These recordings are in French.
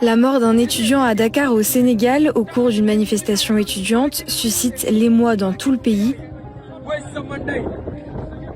La mort d'un étudiant à Dakar au Sénégal au cours d'une manifestation étudiante suscite l'émoi dans tout le pays.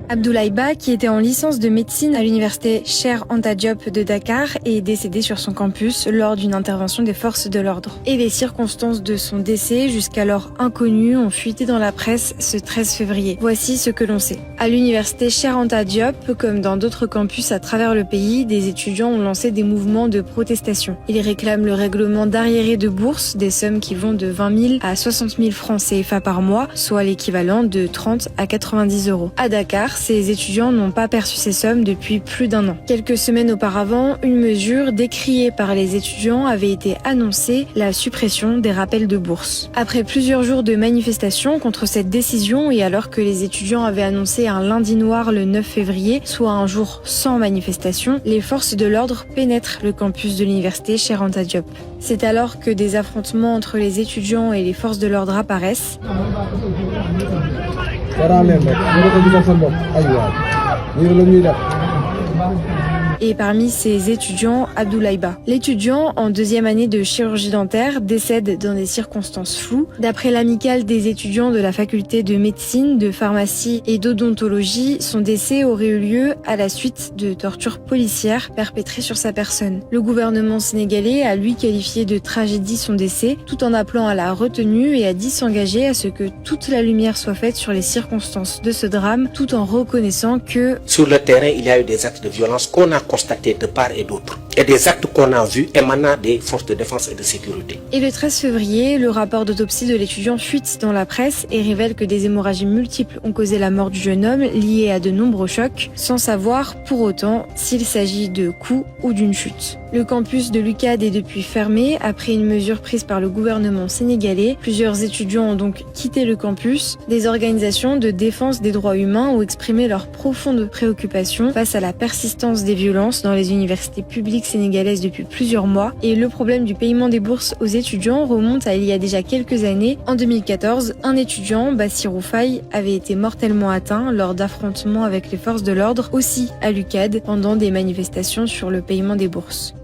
Abdoulaye Ba, qui était en licence de médecine à l'université Cheikh Anta Diop de Dakar, est décédé sur son campus lors d'une intervention des forces de l'ordre. Et les circonstances de son décès, jusqu'alors inconnues, ont fuité dans la presse ce 13 février. Voici ce que l'on sait. À l'université Cheikh Anta Diop, comme dans d'autres campus à travers le pays, des étudiants ont lancé des mouvements de protestation. Ils réclament le règlement d'arriérés de bourse, des sommes qui vont de 20 000 à 60 000 francs CFA par mois, soit l'équivalent de 30 à 90 euros. À Dakar, ces étudiants n'ont pas perçu ces sommes depuis plus d'un an. Quelques semaines auparavant, une mesure décriée par les étudiants avait été annoncée, la suppression des rappels de bourse. Après plusieurs jours de manifestations contre cette décision et alors que les étudiants avaient annoncé un lundi noir le 9 février, soit un jour sans manifestation, les forces de l'ordre pénètrent le campus de l'université Cheikh Anta Diop. C'est alors que des affrontements entre les étudiants et les forces de l'ordre apparaissent. Et parmi ces étudiants, Abdoulaye Ba. L'étudiant en deuxième année de chirurgie dentaire décède dans des circonstances floues. D'après l'amicale des étudiants de la faculté de médecine, de pharmacie et d'odontologie, son décès aurait eu lieu à la suite de tortures policières perpétrées sur sa personne. Le gouvernement sénégalais a lui qualifié de tragédie son décès, tout en appelant à la retenue et a dit s'engager à ce que toute la lumière soit faite sur les circonstances de ce drame, tout en reconnaissant que sur le terrain, il y a eu des actes de violence qu'on a constatés de part et d'autre, et des actes qu'on a vus émanant des forces de défense et de sécurité. Et le 13 février, le rapport d'autopsie de l'étudiant fuite dans la presse et révèle que des hémorragies multiples ont causé la mort du jeune homme, liées à de nombreux chocs, sans savoir pour autant s'il s'agit de coups ou d'une chute. Le campus de l'UCAD est depuis fermé après une mesure prise par le gouvernement sénégalais. Plusieurs étudiants ont donc quitté le campus. Des organisations de défense des droits humains ont exprimé leur profonde préoccupation face à la persistance des violences dans les universités publiques sénégalaises depuis plusieurs mois. Et le problème du paiement des bourses aux étudiants remonte à il y a déjà quelques années. En 2014, un étudiant, Bassirou Faye, avait été mortellement atteint lors d'affrontements avec les forces de l'ordre, aussi à l'UCAD, pendant des manifestations sur le paiement des bourses.